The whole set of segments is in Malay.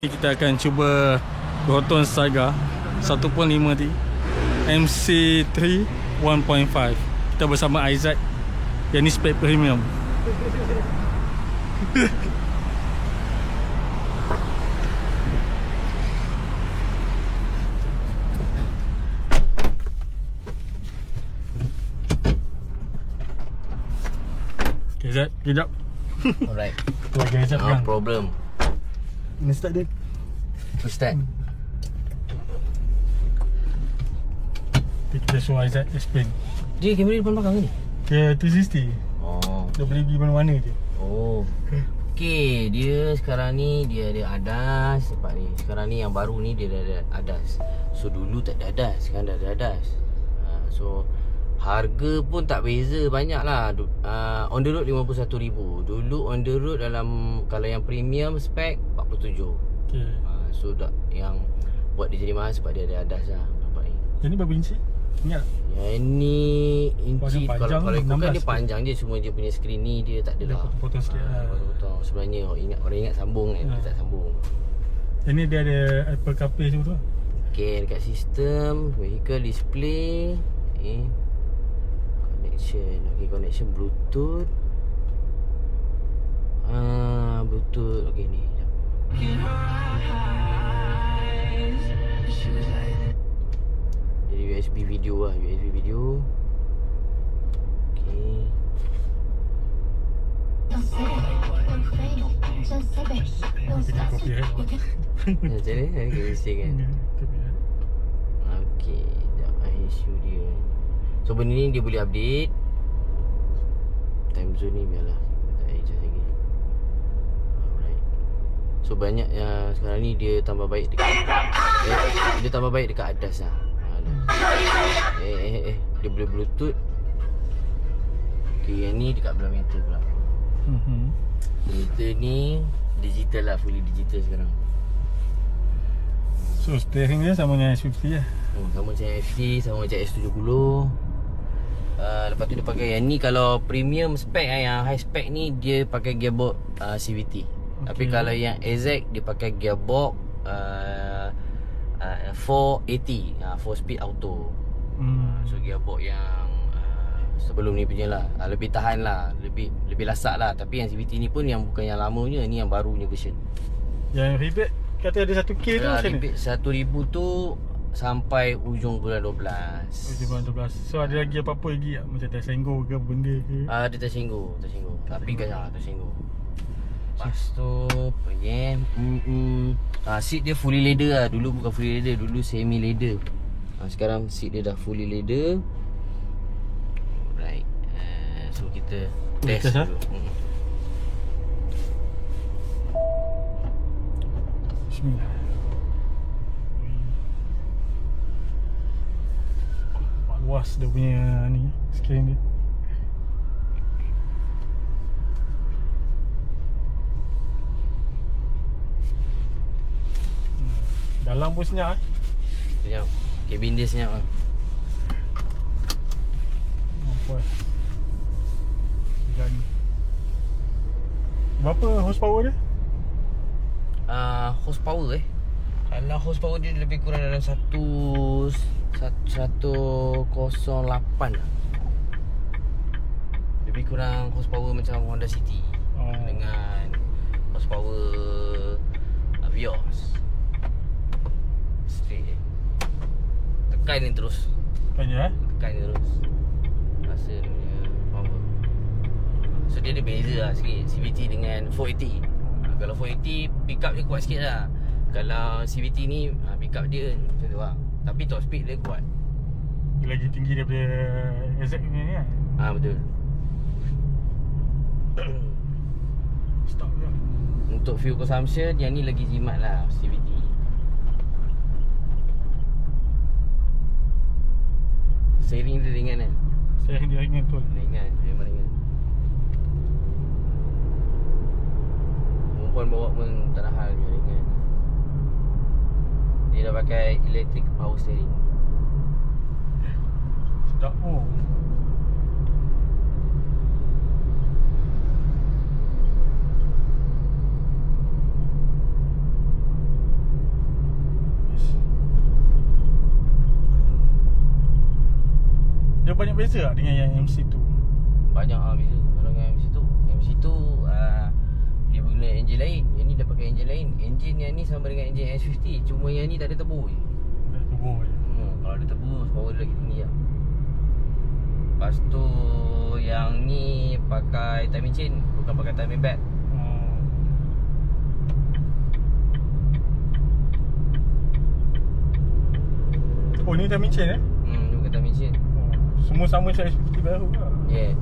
Kita akan cuba Proton Saga 1.5T MC3 1.5. Kita bersama Aizat. Yang ni spek premium. Okay Aizat, kejap. Alright. Tu lagi Aizat No pegang. problem. Ini start dia. Push start. Kita show Aizat explain. Dia kamera depan belakang ke ni? Dia 360. Oh. Dia boleh pergi mana-mana je. Oh. Okay, dia sekarang ni dia ada ADAS tempat ni. Sekarang ni yang baru ni dia dah ada ADAS. So dulu tak ada ADAS, sekarang dah ada ADAS. So harga pun tak beza banyak lah. On the road 51,000. Dulu on the road dalam, kalau yang premium spec 47. Okay. So yang buat dia jadi mahal sebab dia ada ADAS lah. Nampak ni. Yang ni berapa inci? Ingat tak? Yang ni inci panjang, kalau ikutkan 16 dia panjang je. Cuma dia punya skrin ni dia tak ada Dia lah. potong-potong sikit lah. Potong-potong. Sebenarnya orang ingat sambung kan, dia tak sambung. Yang ni dia ada Apple CarPlay semua tu lah. Okay, dekat sistem vehicle display connection. Okay, connection Bluetooth. Bluetooth. Okay ni jadi USB video lah. USB video. Okay. Kita copyright. Macam ni kan bising kan. Copyright. Okay, sekejap isu dia. So benda ni dia boleh update. Time zone ni biarlah, tak adjust lagi. Alright. So banyak yang sekarang ni dia tambah baik dekat dia tambah baik dekat ADAS lah. Dia boleh Bluetooth. Okay, yang ni dekat belah meter pula. Meter ni digital lah, fully digital sekarang. So steering dia sama dengan S50 lah. Sama macam FT, sama macam S70. Lepas tu dia pakai yang ni. Kalau premium spec yang high spec ni, dia pakai gearbox CVT. Tapi kalau yang AZ dia pakai gearbox 480, 4 speed auto. So gearbox yang sebelum ni punya lah, lebih tahan lah, lebih lasak lah. Tapi yang CVT ni pun yang bukan yang lamanya, ni yang barunya version. Yang rebate kata ada 1K tu macam ni? Rebate 1,000 tu sampai ujung bulan 12. Ujung bulan 12. So ada lagi apa-apa lagi tak? Macam tersenggol ke benda ke? Dia tersinggung. Tapi kan tersinggung. Lepas tu pergi seat dia fully leather lah. Dulu bukan fully leather, dulu semi leather. Sekarang seat dia dah fully leather. Right. So kita test dulu. Bismillah. Luas dia punya ni, skrin dia. Dalam pun senyap Senyap. Kabin dia senyap lah. Nampak. Berapa horsepower dia? Horsepower kalau horsepower dia lebih kurang dalam 108 lah. Lebih kurang horsepower macam Honda City. Dengan horsepower Vios. Straight tekan ni terus. Tekan je Tekan ni terus. Rasa dia punya power. So dia ada beza lah sikit CVT dengan 480. Kalau 480 pick up dia kuat sikit lah. Kalau CVT ni pick up dia macam tu lah. Tapi top speed dia kuat. Dia lagi tinggi daripada AZ ni kan? Betul. Stop je. Untuk fuel consumption yang ni lagi jimat lah CVT. Steering dia ringan kan? Steering dia ringan betul. Ringan, memang ringan. Perempuan bawa pun tak ada hal, dia ringan. Dia dah pakai electric power steering. Sedap oh. Ada banyak beza tak dengan yang MC2? Banyak beza. Kalau dengan MC2 dia guna enjin lain. Yang ni dah pakai enjin lain. Enjin yang ni sama dengan enjin S50. Cuma yang ni tak ada turbo je. Ada turbo je. Kalau ada turbo, power dia lagi tinggi lah. Lepas tu yang ni pakai timing chain, bukan pakai timing belt. Oh ni timing chain Ni bukan timing chain. Semua sama macam S50 baru lah. Yes.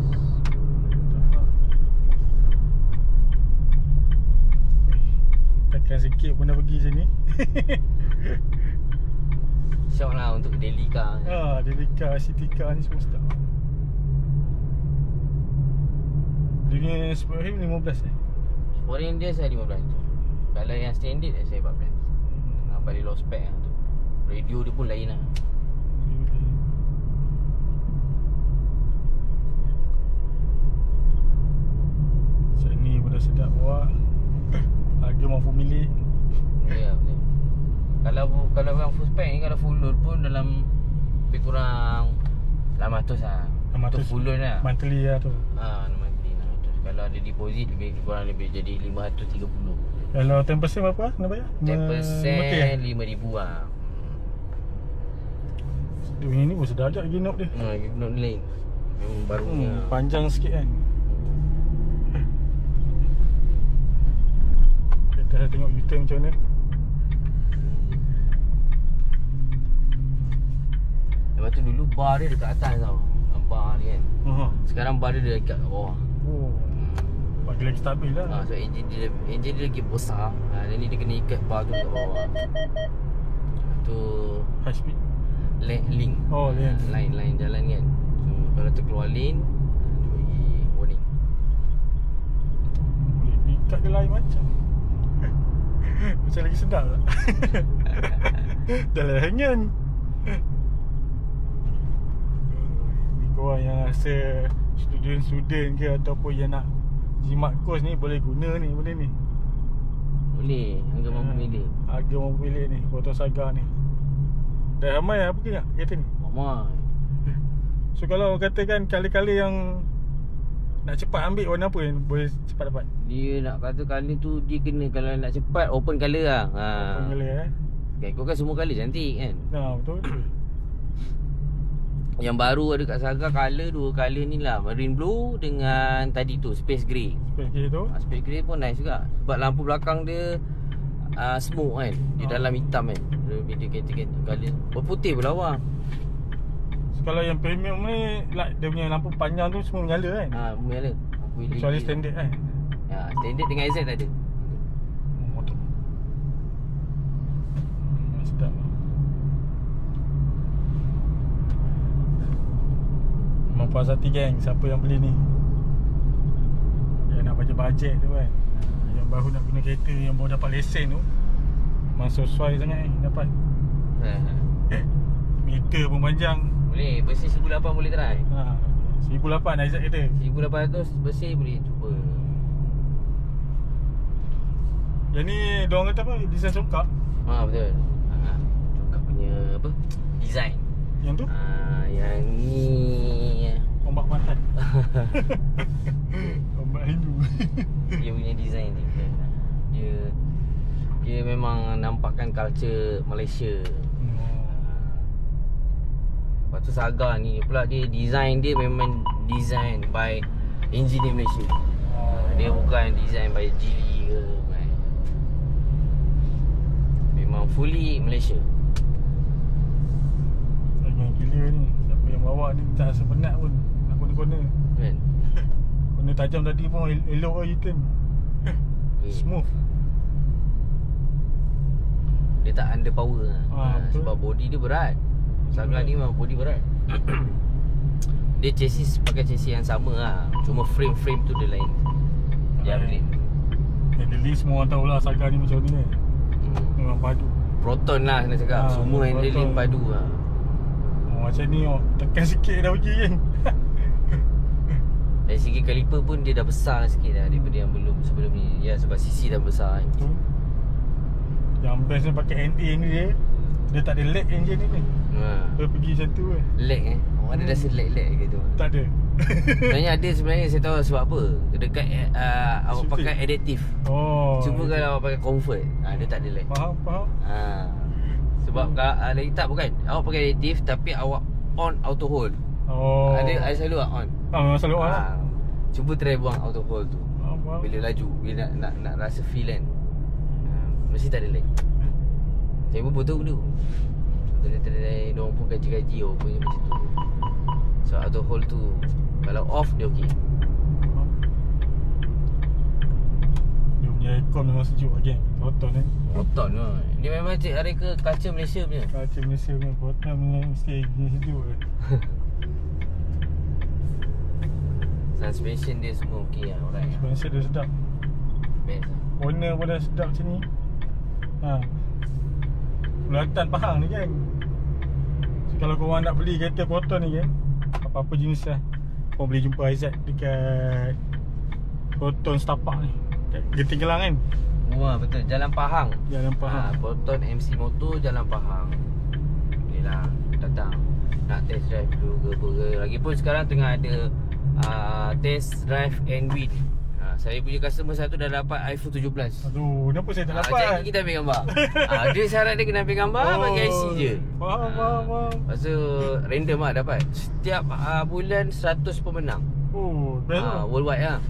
Tekan sikit pun dah pergi macam ni. Syok lah untuk daily car. Daily car, city car ni semua sedap. Dia punya sport rim 15 Sport rim dia saya 15 tu. Kalau yang standard saya 14. Balik low spec lah tu. Radio dia pun lain lah. Macam ni pun dah sedap bawa. Harga mampu milik. Ya betul. Kalau yang full spec ni, kalau full load pun dalam lebih kurang 600 lah. 600 tu full load lah. Monthly lah tu. Monthly 600. Kalau ada deposit lebih kurang jadi 530. Kalau 10% berapa kena bayar? 10% 5,000 lah. Ini pun sedap je Ginop dia. Ginop lain. Memang barunya. Panjang sikit kan. Kita dah tengok U-turn macam mana. Lepas tu dulu bar dia dekat atas tau. Bar ni kan. Sekarang bar dia dekat bawah. Bagi lagi stabil lah. So enjin dia lagi besar. Jadi dia kena ikat bar tu kat bawah. Tu high speed link. Line jalan kan. So kalau terkeluar lane dia bagi warning. Boleh ikat dia lain macam. Macam lagi sedap lah. Dalam hangan. Ni korang yang rasa student ke ataupun yang nak jimat kos ni boleh guna ni benda ni. Boleh, harga mampu milik. Harga mampu milik ni, Proton Saga ni. Dah ramai lah pergi tak kereta ni? Ramai. So kalau katakan kali-kali yang nak cepat ambil warna apa yang boleh cepat dapat? Dia nak kata kali tu dia kena, kalau nak cepat open colour lah. Open colour Kau kan semua colour cantik kan? Betul. Yang baru ada kat Saga colour, dua colour ni lah, marine blue dengan tadi tu space grey. Space grey tu? Space grey pun nice juga. Sebab lampu belakang dia smoke kan. Di dalam hitam kan. Dia kata colour berputih pun lawa. So, kalau yang premium ni dia punya lampu panjang tu semua menyala kan? Menyala. Kecuali standard kan? Standard dengan AZ tak ada. Motor sedap. Memang puas hati geng siapa yang beli ni. Yang nak bajet tu kan. Yang baru nak guna kereta, yang baru dapat lesen tu, memang sesuai sangat ni dapat. Meter pun panjang. Boleh, bersih 1,800 boleh try. 1,800 Aizat kata. 1,800 bersih boleh cuba. Yang ni diorang kata apa? Design songkak? Betul. Songkak punya apa? Design. Yang tu? Yang ni ombak pantai. Ombak Hindu. Dia punya design ni. Dia memang nampakkan culture Malaysia. Lepas tu Saga ni pula dia design dia memang design by engineer Malaysia. Dia bukan design by Geely ke. Memang fully Malaysia. Yang gila ni. Siapa yang bawa ni tak rasa penat pun nak kona-kona kan. Kona tajam tadi pun elok lah U-turn. Smooth. Dia tak under power sebab body dia berat. Saga ni memang body berat. Dia chassis pakai chassis yang sama lah. Cuma frame tu dia lain. Dia upgrade. Handling semua orang tahulah Saga ni macam ni kan. Memang padu. Proton lah kena cakap. Semua handling padu lah. Macam ni tekan sikit dah pergi kan. Dari segi kaliper pun dia dah besar sikit dah daripada yang sebelum ni. Ya sebab CC dah besar kan. Yang best ni pakai NA ni dia tak ada lag engine ni. Dia pergi macam tu kan. Lag Mana rasa lag-lag gitu. Tak ada. Sebenarnya ada sebenarnya, saya tahu sebab apa. Dekat awak Shifting. pakai adaptive. Oh. Cuba kalau awak pakai comfort, dia tak ada lag. Faham. Sebab lagi tak bukan. Awak pakai adaptive tapi awak on auto hold. Oh. Ada selalu on. Memang selalu on lah. Cuba try buang auto hold tu. Faham. Bila laju, bila nak rasa feel kan. Mesti tak ada lag. Saya pun betul dulu. Tadi diorang pun gaji-gaji punya macam tu. So auto hold tu kalau off dia okey. Dia punya aircon memang sejuk lagi. Proton ni. Proton tu. Ni memang cik hari ke kaca Malaysia punya. Kaca Malaysia punya Proton memang mesti sejuk je. Suspension dia semua okey lah, alright. Suspension dia sedap. Best lah. Corner pun dah sedap macam ni. Kelihatan Pahang ni kan. So, kalau korang nak beli kereta Proton ni kan, apa-apa jenis lah, korang boleh jumpa Aizat dekat Proton Setapak ni, kat Genting Kelang kan. Wah betul, Jalan Pahang. Jalan Pahang. Proton MC Motor Jalan Pahang. Ni lah, datang nak test drive dulu ke. Lagipun sekarang tengah ada test drive and win. Saya punya customer satu dah dapat iPhone 17. Aduh, kenapa saya tak dapat? Jadi kita ambil gambar. Dia syarat dia kena ambil gambar, bagi IC je. Faham. Lepas tu random lah dapat. Setiap bulan 100 pemenang. Oh, best lah. Worldwide lah.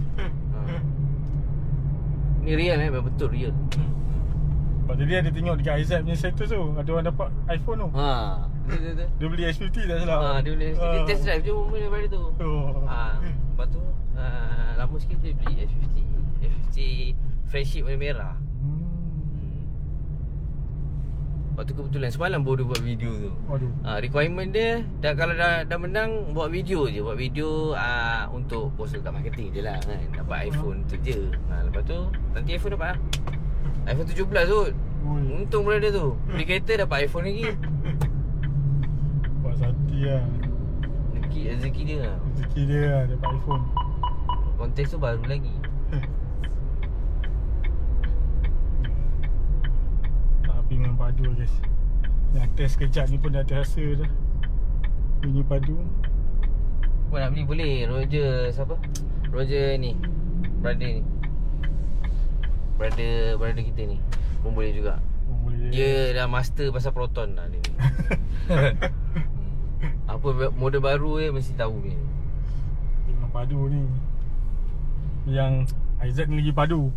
Ni real memang betul real. Lepas tadi ada tengok dekat Aizat punya status tu, ada orang dapat iPhone tu. Betul. Dia beli S50 tak salah. Dia boleh dia test drive je mula daripada tu. Oh. Lepas tu lama sikit dia beli F50 flagship warna merah. Lepas tu kebetulan semalam baru dia buat video tu. Waduh. Requirement dia kalau dah menang, buat video je. Buat video untuk post dekat marketing je lah kan. Dapat iPhone tu je. Lepas tu nanti iPhone dapat lah. iPhone 17 tu. Untung pula dia tu. Beli kereta dapat iPhone lagi. Puas hati lah. Rezeki dia lah. Rezeki dia lah dapat iPhone. Konteks tu baru lagi. Tapi memang padu guys. Yang test kejap ni pun dah terasa dah. Bunyi padu. Kau nak beli boleh. Roger siapa? Roger ni, brother ni. Brother kita ni pun boleh juga. Boleh. Dia dah master pasal Proton dah dia ni. Apa model baru mesti tahu ni. Memang padu ni. Yang Aizat ni lagi padu.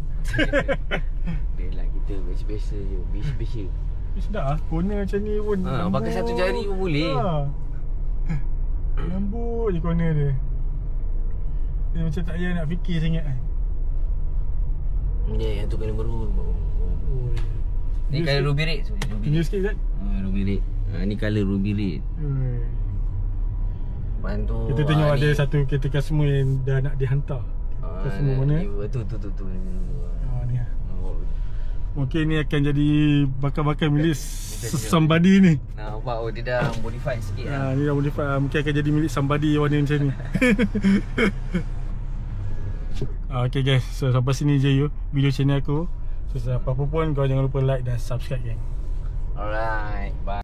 Dia lah kita biasa-biasa je. Biasa-biasa. Sedap lah. Corner macam ni pun pakai satu jari pun boleh. Lembut je corner dia. Dia macam tak payah nak fikir sangat kan. Yang tu kena baru. Ni colour ruby red. Tunjuk sikit Zat. Ruby red. Ni colour ruby red. Bantu. Kita tengok ada satu kereta customer yang dah nak dihantar. Customer mana? Betul. Ni lah. Mungkin ni akan jadi bakal milik somebody ni. Nampak dia dah modify sikit lah. Ni dah modify. Mungkin akan jadi milik somebody warna macam ni. Okay guys, so sampai sini je video channel aku. So apa-apa pun kau jangan lupa like dan subscribe gang. Alright, bye.